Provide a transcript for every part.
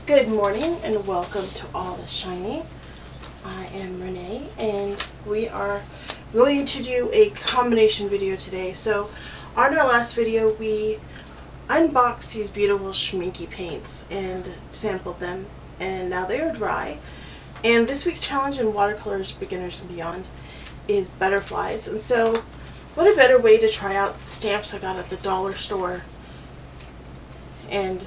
Good morning and welcome to All the Shiny. I am Renee and we are going to do a combination video today. So on our last video we unboxed these beautiful Schmincke paints and sampled them, and now they are dry. And this week's challenge in Watercolors Beginners and Beyond is butterflies. And so what a better way to try out the stamps I got at the dollar store and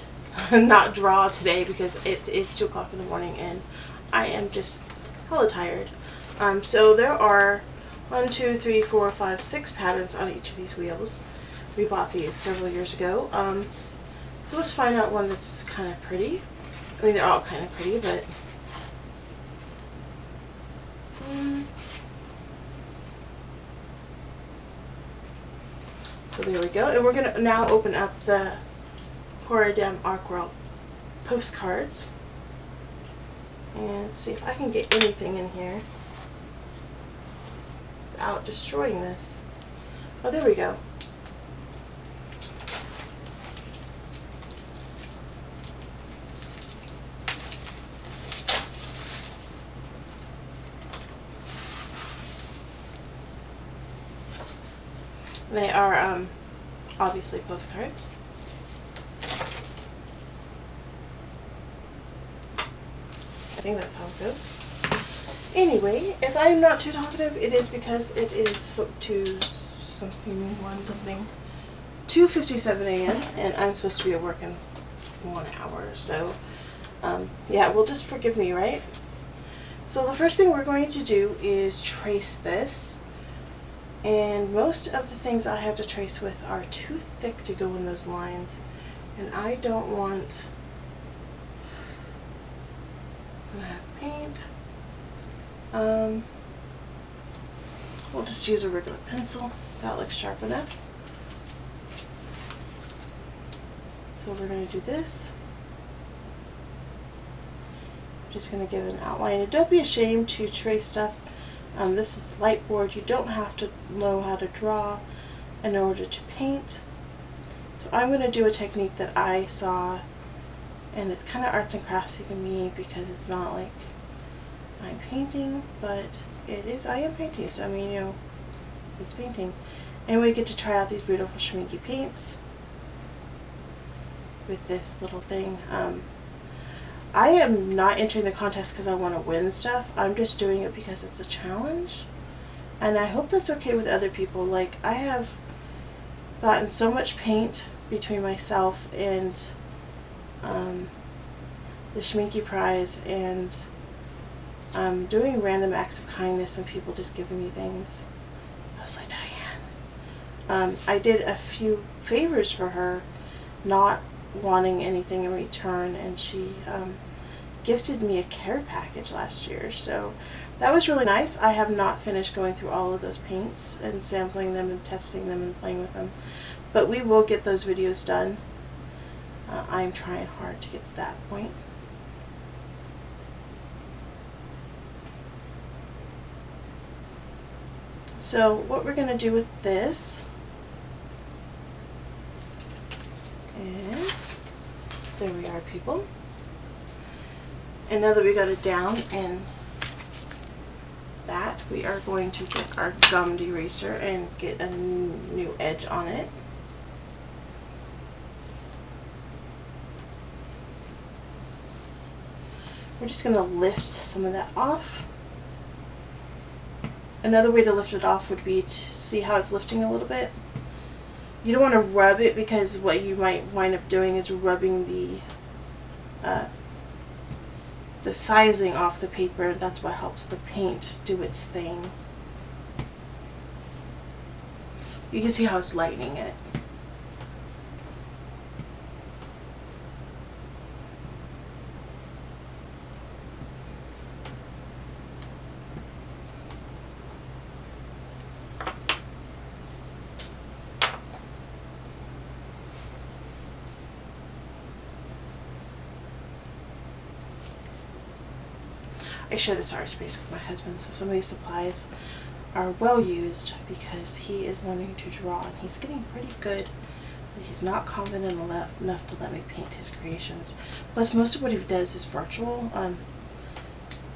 not draw today, because it's 2 o'clock in the morning and I am just hella tired. So there are 1, 2, 3, 4, 5, 6 patterns on each of these wheels. We bought these several years ago. So let's find out one that's kind of pretty. I mean, they're all kind of pretty, but so there we go. And we're going to now open up the Dem Aquarelle postcards and see if I can get anything in here without destroying this. Oh, there we go. They are obviously postcards. I think that's how it goes. Anyway, if I'm not too talkative, it is because it is 2:57 a.m. and I'm supposed to be at work in 1 hour. So, yeah, well, just forgive me, right? So the first thing we're going to do is trace this. And most of the things I have to trace with are too thick to go in those lines. And I don't want... I'm gonna have paint. We'll just use a regular pencil. That looks sharp enough. So we're going to do this. I'm just going to give an outline. And don't be ashamed to trace stuff. This is light board. You don't have to know how to draw in order to paint. So I'm going to do a technique that I saw, and it's kind of arts and craftsy to me because it's not like I'm painting, but it is. I am painting, so I mean, you know, it's painting. And we get to try out these beautiful Schmincke paints with this little thing. I am not entering the contest because I want to win stuff. I'm just doing it because it's a challenge, and I hope that's okay with other people. Like, I have gotten so much paint between myself and the Schmincke prize, and doing random acts of kindness and people just giving me things. I was like, Diane. I did a few favors for her, not wanting anything in return, and she gifted me a care package last year, so that was really nice. I have not finished going through all of those paints and sampling them and testing them and playing with them, but we will get those videos done. I'm trying hard to get to that point. So what we're going to do with this is, there we are, people. And now that we got it down and that, we are going to get our gummed eraser and get a new edge on it. We're just going to lift some of that off. Another way to lift it off would be to see how it's lifting a little bit. You don't want to rub it, because what you might wind up doing is rubbing the sizing off the paper. That's what helps the paint do its thing. You can see how it's lightening it. I share this art space with my husband, so some of these supplies are well used because he is learning to draw and he's getting pretty good. he's not confident enough to let me paint his creations. Plus, most of what he does is virtual.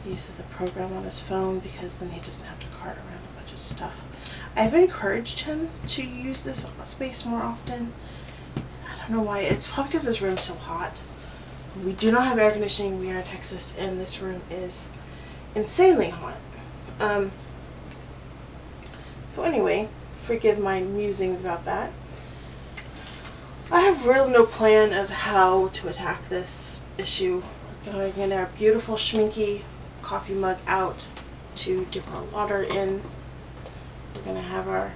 He uses a program on his phone because then he doesn't have to cart around a bunch of stuff. I've encouraged him to use this space more often. I don't know why. It's probably because this room's so hot. We do not have air conditioning. We are in Texas, and this room is insanely hot. So anyway, forgive my musings about that. I have really no plan of how to attack this issue. We're going to get our beautiful Schmincke coffee mug out to dip our water in. We're going to have our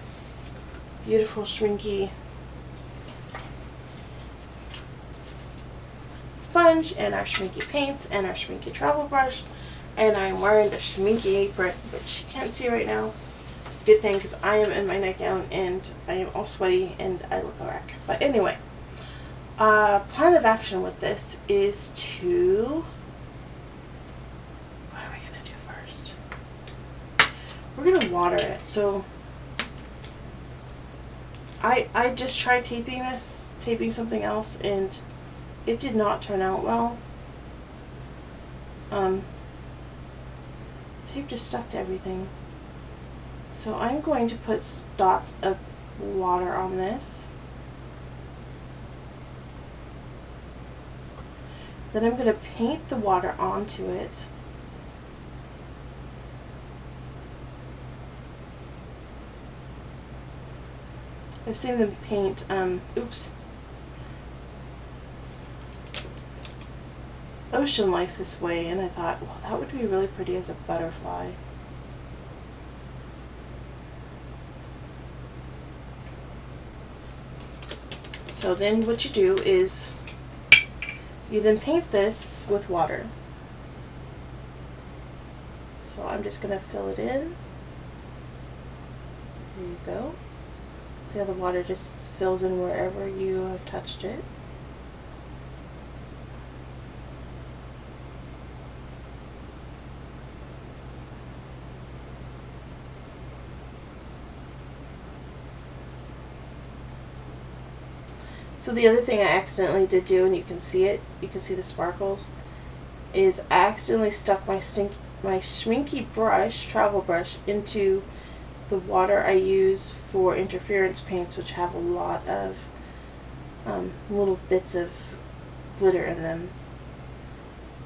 beautiful Schmincke sponge and our Schmincke paints and our Schmincke travel brush. And I'm wearing a Schmincke apron, which you can't see right now. Good thing, because I am in my nightgown and I am all sweaty and I look a wreck. But anyway, plan of action with this is to... What are we going to do first? We're going to water it. So I just tried taping something else, and it did not turn out well. Tape just stuck to everything. So I'm going to put dots of water on this. Then I'm going to paint the water onto it. I've seen them paint, ocean life this way, and I thought, well, that would be really pretty as a butterfly. So then what you do is you then paint this with water. So I'm just going to fill it in. There you go. See how the water just fills in wherever you have touched it. So the other thing I accidentally did do, and you can see it, you can see the sparkles, is I accidentally stuck my Schmincke brush, travel brush, into the water I use for interference paints, which have a lot of little bits of glitter in them.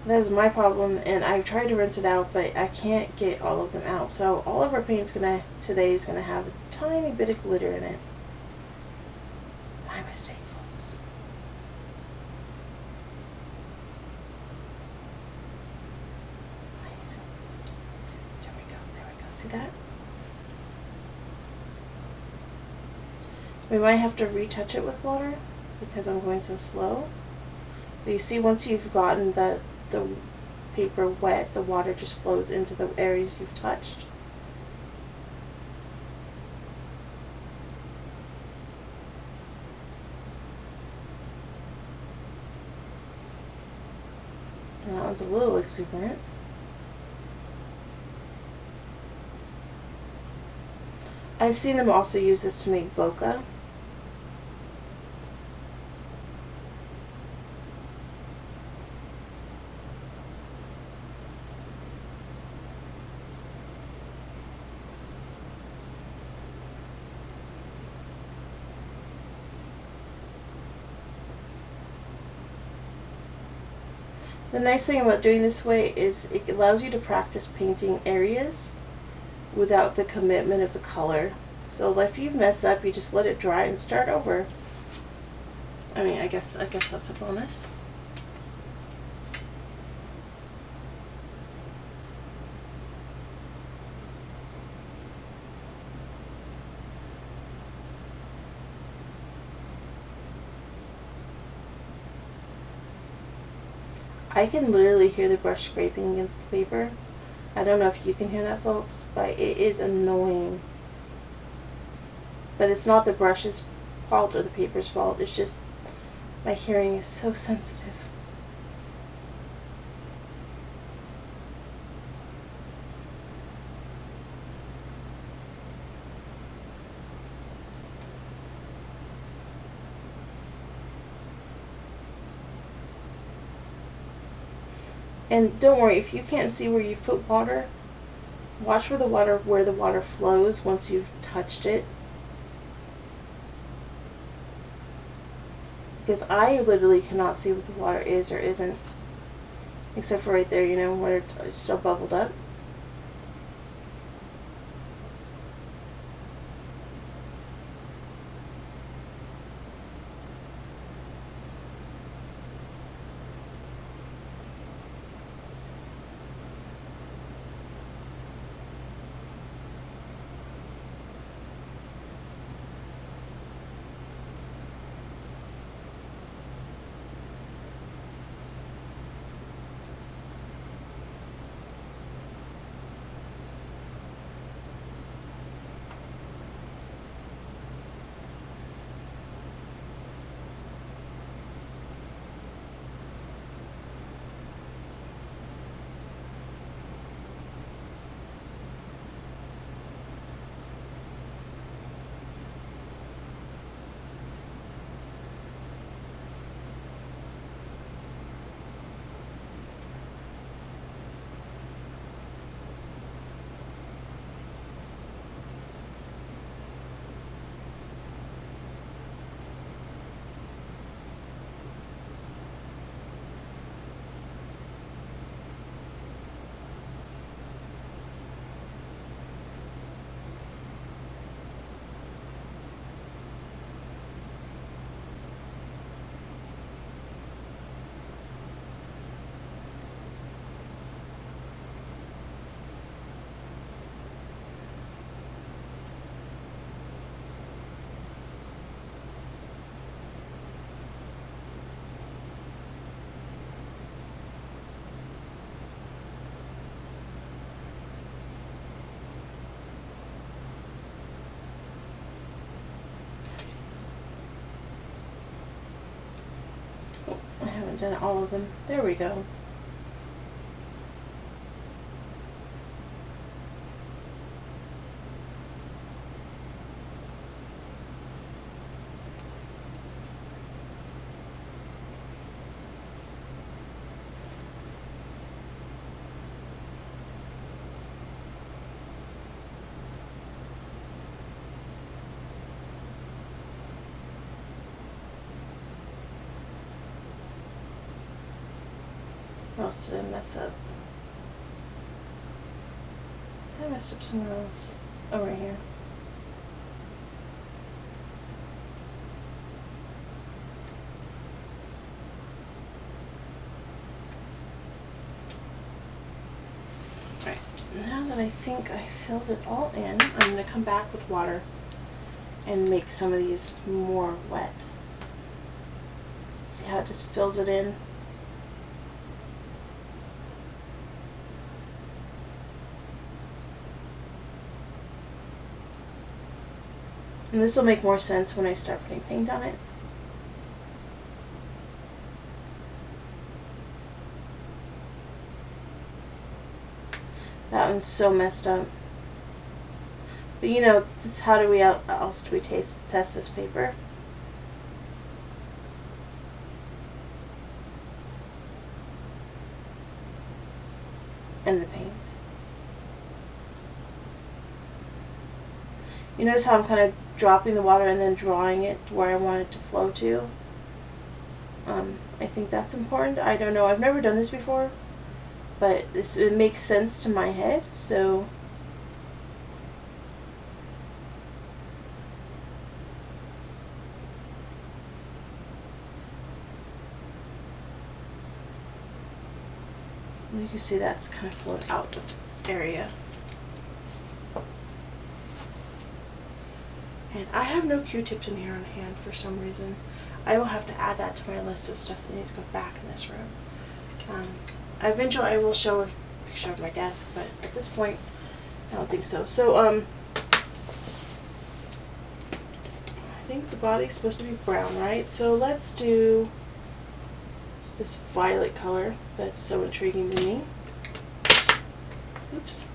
That is my problem, and I've tried to rinse it out, but I can't get all of them out. So all of our paints today is going to have a tiny bit of glitter in it. My mistake, folks. There we go, there we go. See that? We might have to retouch it with water because I'm going so slow. But you see, once you've gotten the paper wet, the water just flows into the areas you've touched. And that one's a little exuberant. I've seen them also use this to make bokeh. The nice thing about doing this way is it allows you to practice painting areas without the commitment of the color. So if you mess up, you just let it dry and start over. I mean, I guess that's a bonus. I can literally hear the brush scraping against the paper. I don't know if you can hear that, folks, but it is annoying. But it's not the brush's fault or the paper's fault. It's just my hearing is so sensitive. And don't worry, if you can't see where you've put water, watch where the water flows once you've touched it. Because I literally cannot see what the water is or isn't. Except for right there, you know, where it's still bubbled up. I haven't done all of them. There we go. What else did I mess up? Did I mess up somewhere else? Oh, right here. Alright, now that I think I filled it all in, I'm going to come back with water and make some of these more wet. See how it just fills it in? And this will make more sense when I start putting paint on it. That one's so messed up. But you know, this, how do we else do we test this paper? And the paint. You notice how I'm kind of dropping the water and then drawing it where I want it to flow to? I think that's important. I don't know. I've never done this before, but it makes sense to my head, so... You can see that's kind of flowed out of the area. And I have no Q-tips in here on hand for some reason. I will have to add that to my list of stuff that needs to go back in this room. Eventually I will show a picture of my desk, but at this point I don't think so. So I think the body's supposed to be brown, right? So let's do this violet color that's so intriguing to me. Oops.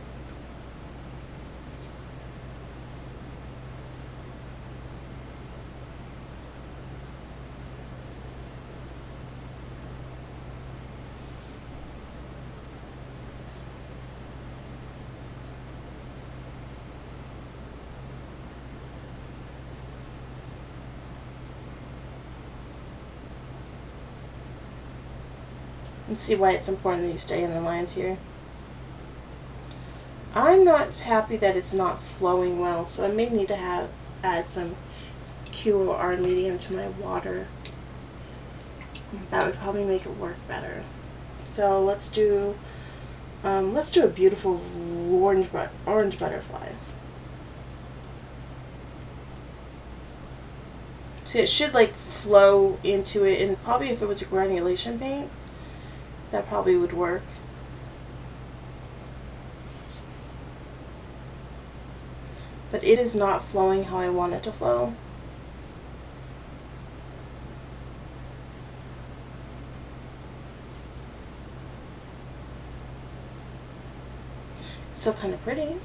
And see why it's important that you stay in the lines here. I'm not happy that it's not flowing well, so I may need to add some QR medium to my water. That would probably make it work better. So let's do a beautiful orange butterfly. See, it should like flow into it, and probably if it was a granulation paint, that probably would work. But it is not flowing how I want it to flow. It's still kind of pretty.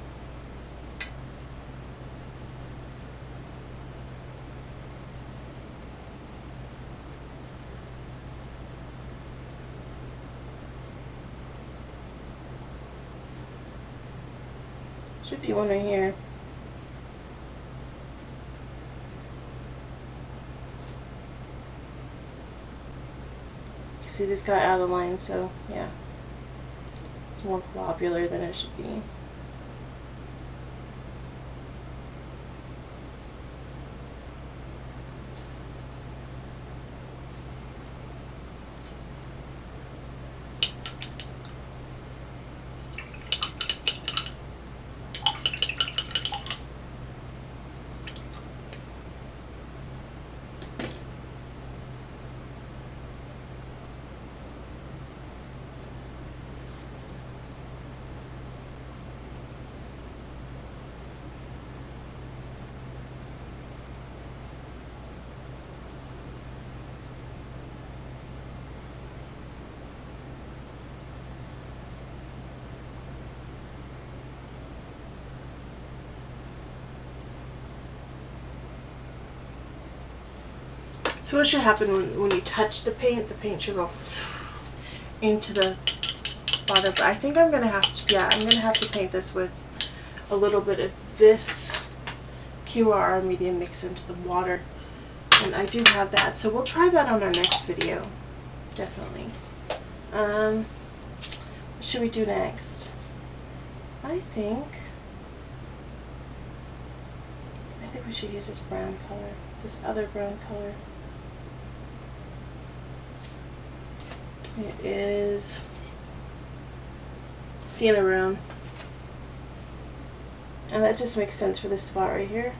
Should be one right here. See, this got out of the line, so yeah, it's more globular than it should be. So what should happen when you touch the paint should go into the water. But I think I'm gonna have to paint this with a little bit of this QR medium mixed into the water, and I do have that, so we'll try that on our next video, definitely. What should we do next? I think we should use this brown color, this other brown color. It is Sienna Brown. And that just makes sense for this spot right here.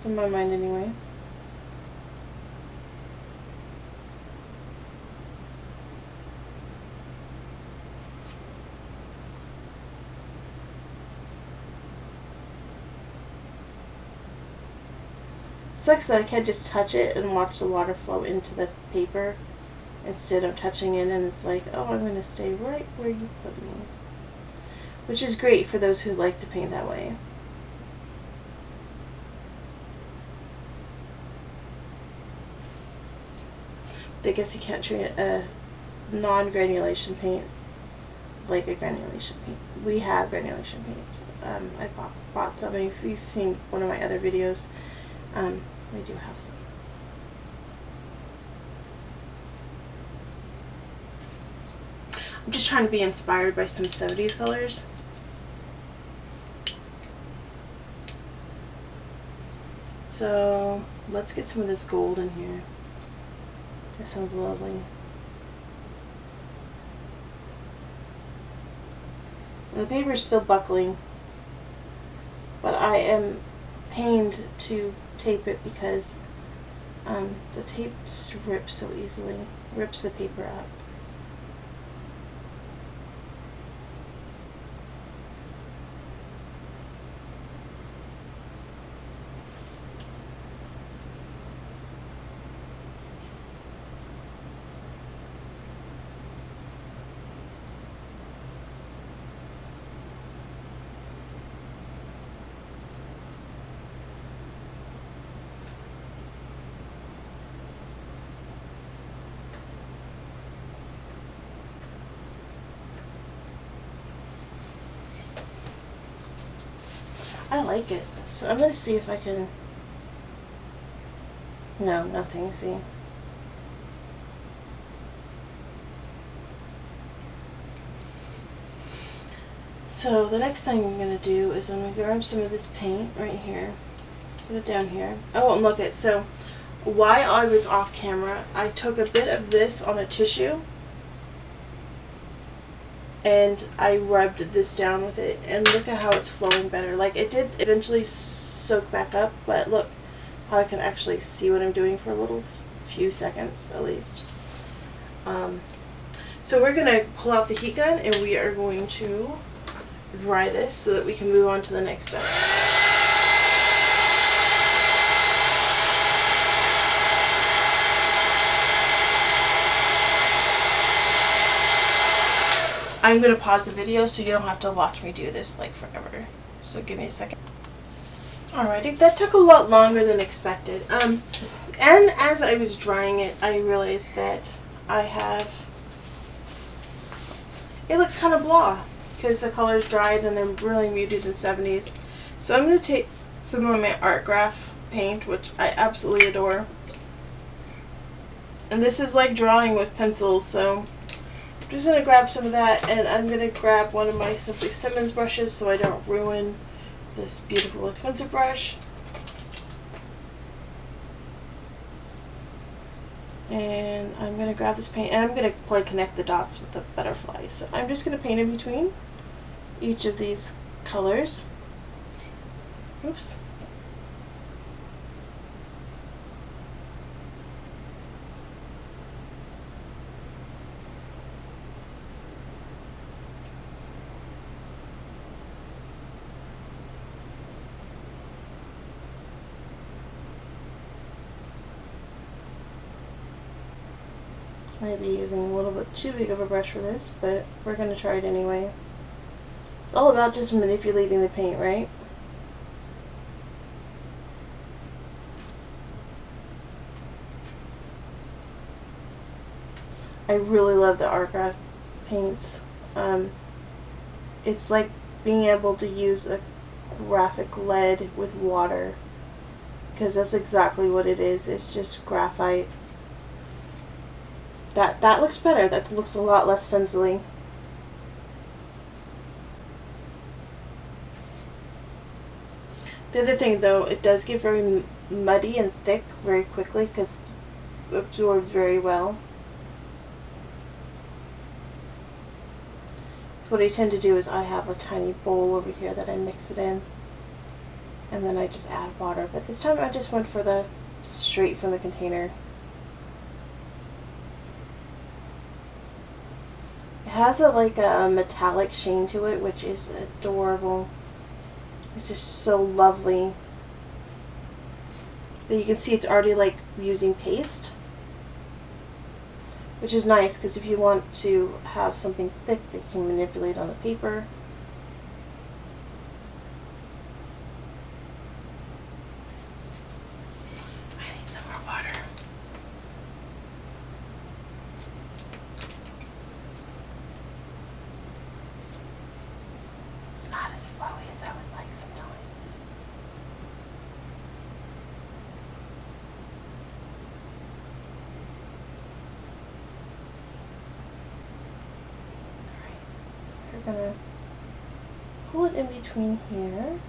In my mind anyway. Sucks that I can't just touch it and watch the water flow into the paper instead of touching it, and it's like, oh, I'm going to stay right where you put me. Which is great for those who like to paint that way. But I guess you can't treat a non-granulation paint like a granulation paint. We have granulation paints. I bought some. If you've seen one of my other videos, we do have some. I'm just trying to be inspired by some 70s colors. So let's get some of this gold in here. That sounds lovely. And the paper is still buckling, but I am pained to tape it because the tape just rips so easily, rips the paper up. I like it. So I'm going to see if I can... No, nothing, see? So the next thing I'm going to do is I'm going to grab some of this paint right here, put it down here. Oh, and look at, so while I was off camera, I took a bit of this on a tissue and I rubbed this down with it, and look at how it's flowing better. Like, it did eventually soak back up, but look how I can actually see what I'm doing for a little few seconds at least. So we're going to pull out the heat gun and we are going to dry this so that we can move on to the next step. I'm going to pause the video so you don't have to watch me do this like forever. So give me a second. Alrighty, that took a lot longer than expected. And as I was drying it, I realized that it looks kind of blah because the color's dried and they're really muted in 70s. So I'm going to take some of my art graph paint, which I absolutely adore. And this is like drawing with pencils, so I'm just going to grab some of that, and I'm going to grab one of my Simply Simmons brushes so I don't ruin this beautiful expensive brush. And I'm going to grab this paint, and I'm going to connect the dots with the butterfly. So I'm just going to paint in between each of these colors. Oops. Might be using a little bit too big of a brush for this, but we're going to try it anyway. It's all about just manipulating the paint, right? I really love the art graph paints. It's like being able to use a graphic lead with water, because that's exactly what it is. It's just graphite. That looks better. That looks a lot less stencily. The other thing, though, it does get very muddy and thick very quickly because it's absorbed very well. So what I tend to do is I have a tiny bowl over here that I mix it in, and then I just add water. But this time I just went for the straight from the container. It has like a metallic sheen to it, which is adorable. It's just so lovely. But you can see it's already like using paste, which is nice because if you want to have something thick that you can manipulate on the paper. I need some more water. It's not as flowy as I would like sometimes. Alright, we're going to pull it in between here.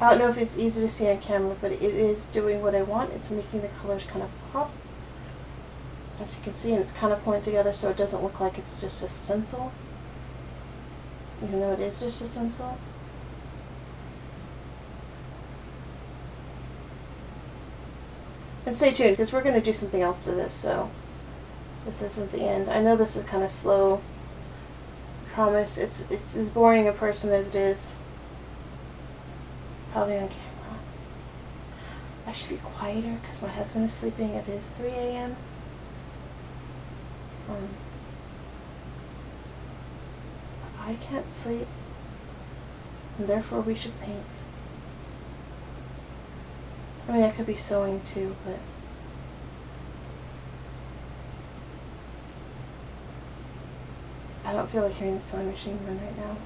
I don't know if it's easy to see on camera, but it is doing what I want. It's making the colors kind of pop, as you can see, and it's kind of pulling together so it doesn't look like it's just a stencil, even though it is just a stencil. And stay tuned, because we're going to do something else to this, so this isn't the end. I know this is kind of slow. I promise, it's as boring a person as it is. Probably on camera. I should be quieter because my husband is sleeping. It is 3 a.m. I can't sleep, and therefore we should paint. I mean, I could be sewing too, but I don't feel like hearing the sewing machine run right now.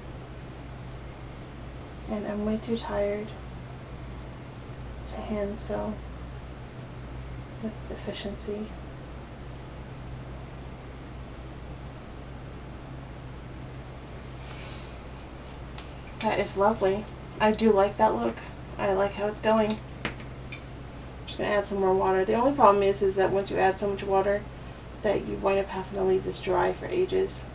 And I'm way too tired. to hand sew with efficiency. That is lovely. I do like that look. I like how it's going. I'm just going to add some more water. The only problem is that once you add so much water that you wind up having to leave this dry for ages.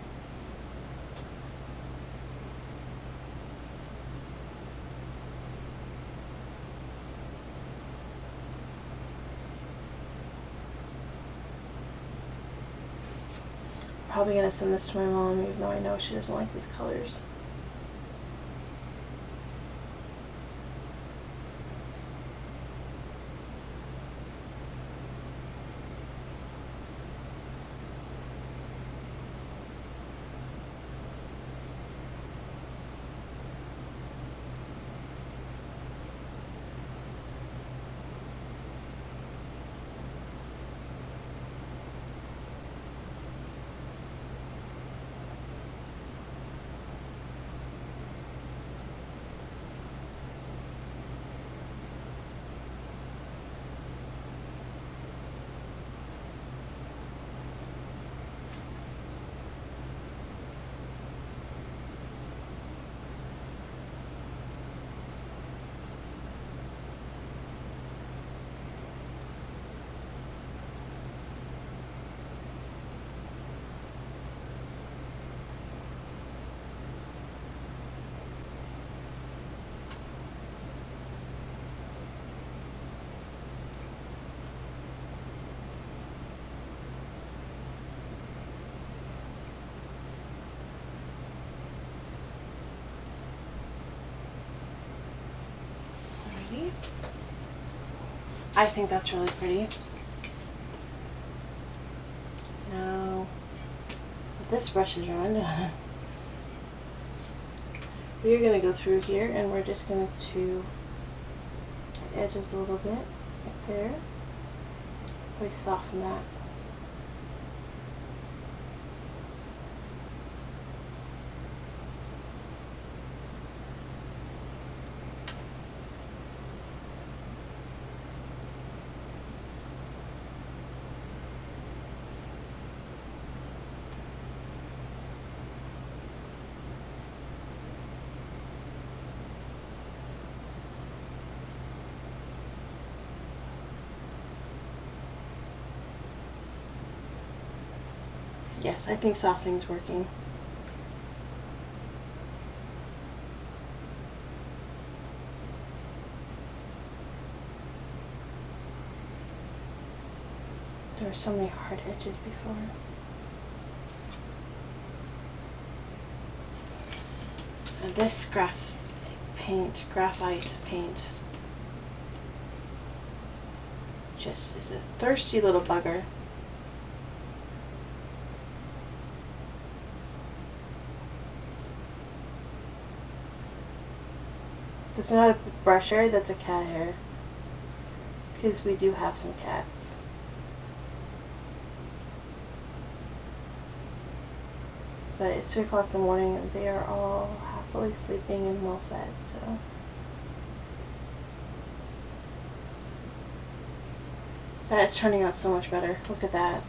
Probably going to send this to my mom, even though I know she doesn't like these colors. I think that's really pretty. Now, this brush is ruined. We're going to go through here and we're just going to the edges a little bit, right there. We soften that. Yes, I think softening's working. There were so many hard edges before. And this graphite paint, just is a thirsty little bugger. That's not a brush hair, that's a cat hair. Because we do have some cats. But it's 3 o'clock in the morning and they are all happily sleeping and well fed, so. That is turning out so much better. Look at that.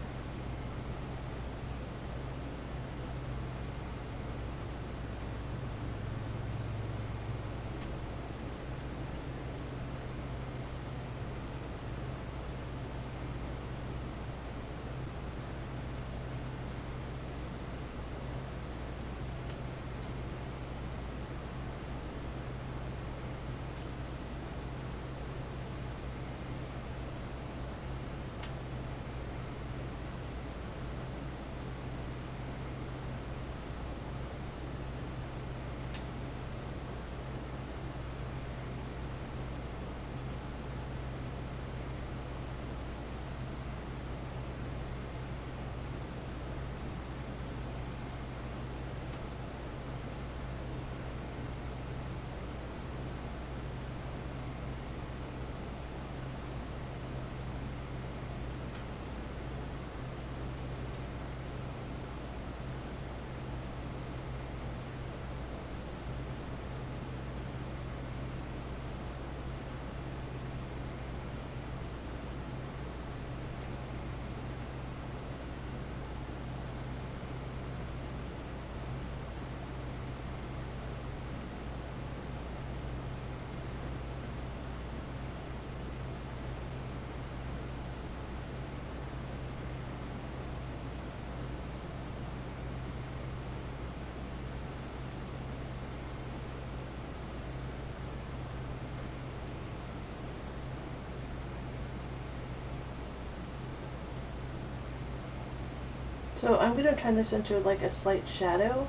So I'm going to turn this into like a slight shadow.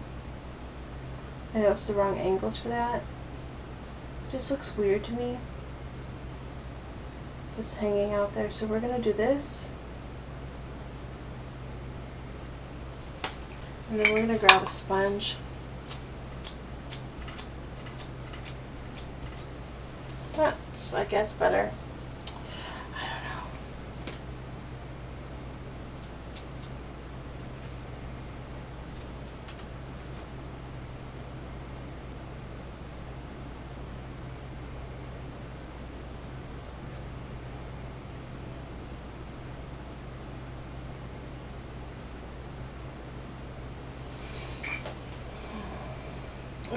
I know it's the wrong angles for that. It just looks weird to me. Just hanging out there. So we're going to do this. And then we're going to grab a sponge. That's, I guess, better. I don't know.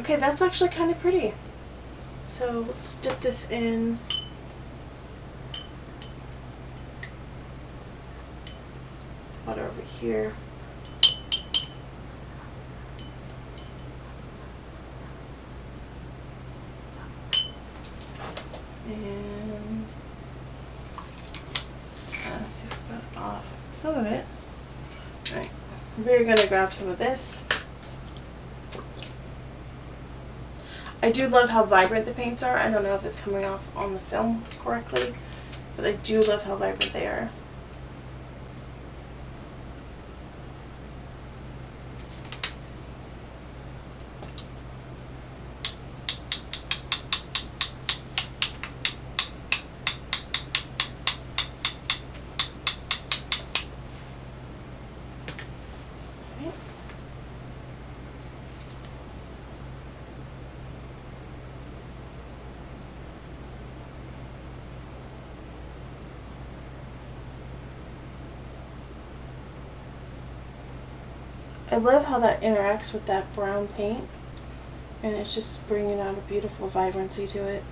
Okay, that's actually kind of pretty. So let's dip this in water over here. And let's see if we got it off. Some of it. Alright, we're going to grab some of this. I do love how vibrant the paints are. I don't know if it's coming off on the film correctly, but I do love how vibrant they are. I love how that interacts with that brown paint, and it's just bringing out a beautiful vibrancy to it.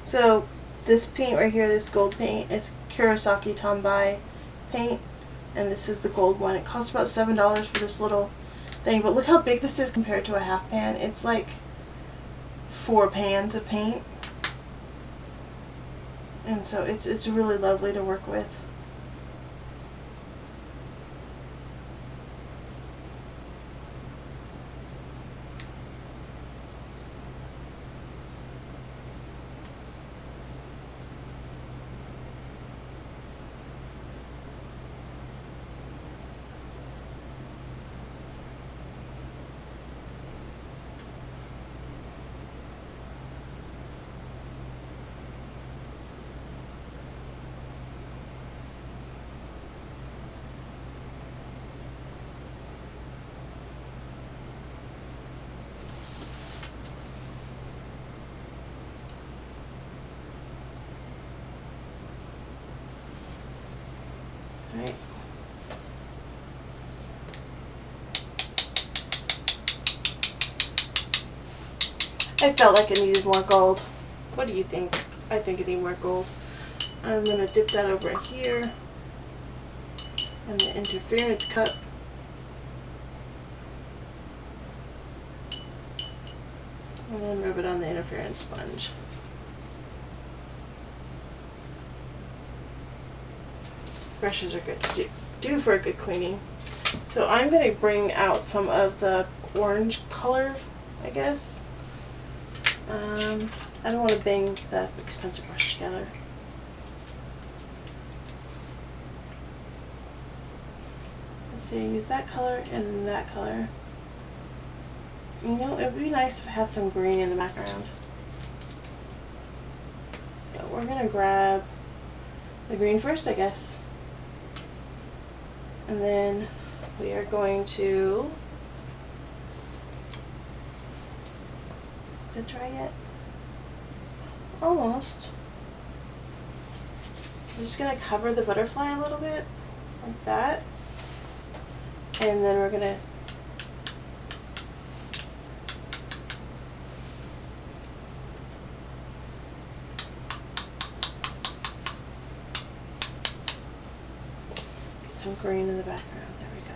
So this paint right here, this gold paint, is Kurosaki Tombai paint, and this is the gold one. It costs about $7 for this little thing, but look how big this is compared to a half pan. It's like 4 pans of paint, and so it's really lovely to work with. Right. I felt like it needed more gold. What do you think? I think it needs more gold. I'm going to dip that over here in the interference cup. And then rub it on the interference sponge. Brushes are good to do for a good cleaning. So I'm going to bring out some of the orange color, I guess. I don't want to bang the expensive brush together. Let's see, use that color and that color. You know, it would be nice if it had some green in the background. So we're going to grab the green first, I guess. And then we are going to, did it dry yet? Almost. I'm just going to cover the butterfly a little bit, like that. And then we're going to some green in the background. There we go.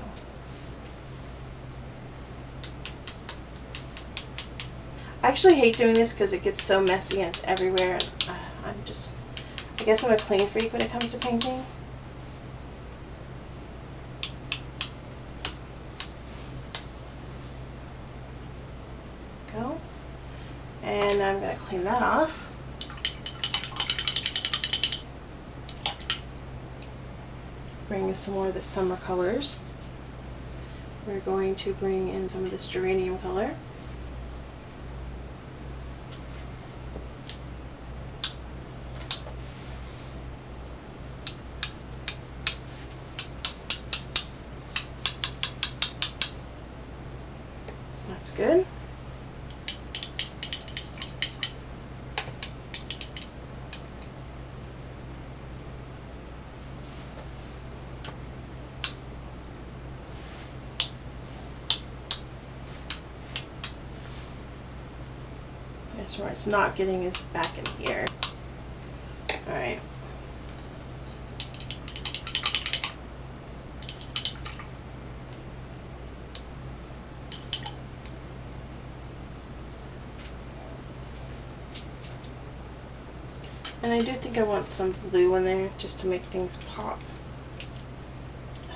I actually hate doing this because it gets so messy and it's everywhere. And I guess I'm a clean freak when it comes to painting. Go. And I'm going to clean that off. Bring in some more of the summer colors. We're going to bring in some of this geranium color. That's good. That's where it's not getting is back in here. Alright. And I do think I want some blue in there just to make things pop.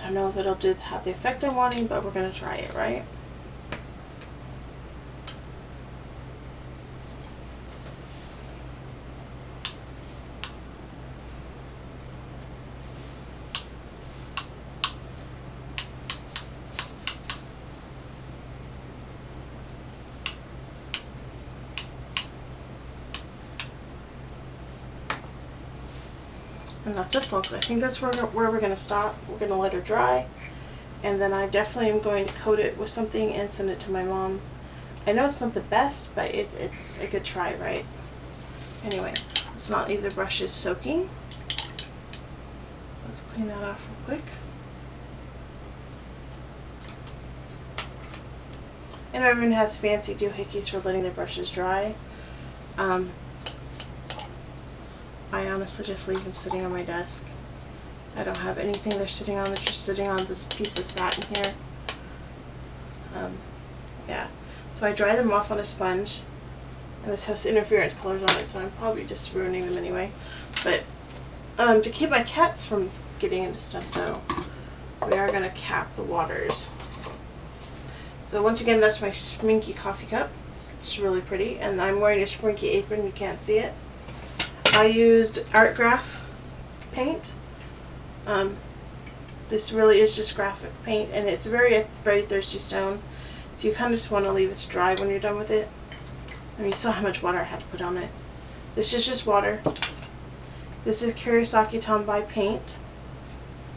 I don't know if it'll have the effect I'm wanting, but we're going to try it, right? And that's it, folks. I think that's where we're going to stop. We're going to let her dry. And then I definitely am going to coat it with something and send it to my mom. I know it's not the best, but it's a good try, right? Anyway, let's not leave the brushes soaking. Let's clean that off real quick. And everyone has fancy doohickeys for letting their brushes dry. I honestly just leave them sitting on my desk. I don't have anything they're sitting on. They're just sitting on this piece of satin here. Yeah. So I dry them off on a sponge. And this has interference colors on it, so I'm probably just ruining them anyway. But to keep my cats from getting into stuff, though, we are going to cap the waters. So once again, that's my Schmincke coffee cup. It's really pretty. And I'm wearing a Schmincke apron. You can't see it. I used art graph paint. This really is just graphic paint, and it's very thirsty stone, so you kind of just want to leave it to dry when you're done with it. I mean, you saw how much water I had to put on it. This is just water. This is Kurosaki Tombai paint.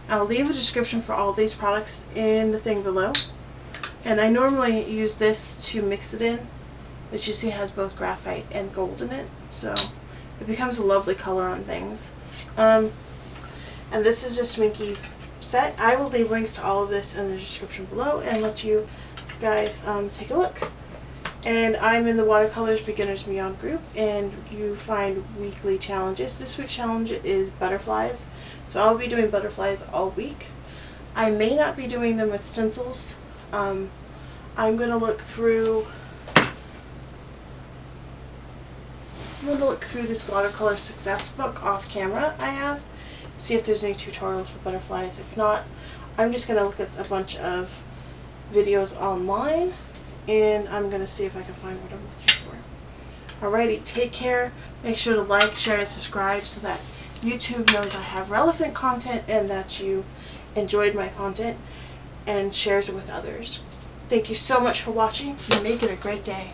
I'll leave a description for all these products in the thing below. And I normally use this to mix it in, but you see it has both graphite and gold in it, so it becomes a lovely color on things. And this is a Schmincke set. I will leave links to all of this in the description below and let you guys take a look. And I'm in the Watercolors Beginners Beyond group, and you find weekly challenges. This week's challenge is butterflies, so I'll be doing butterflies all week. I may not be doing them with stencils. I'm going to look through this watercolor success book off camera I have, see if there's any tutorials for butterflies. If not, I'm just going to look at a bunch of videos online, and I'm going to see if I can find what I'm looking for. Alrighty, take care. Make sure to like, share, and subscribe so that YouTube knows I have relevant content and that you enjoyed my content and shares it with others. Thank you so much for watching, and make it a great day.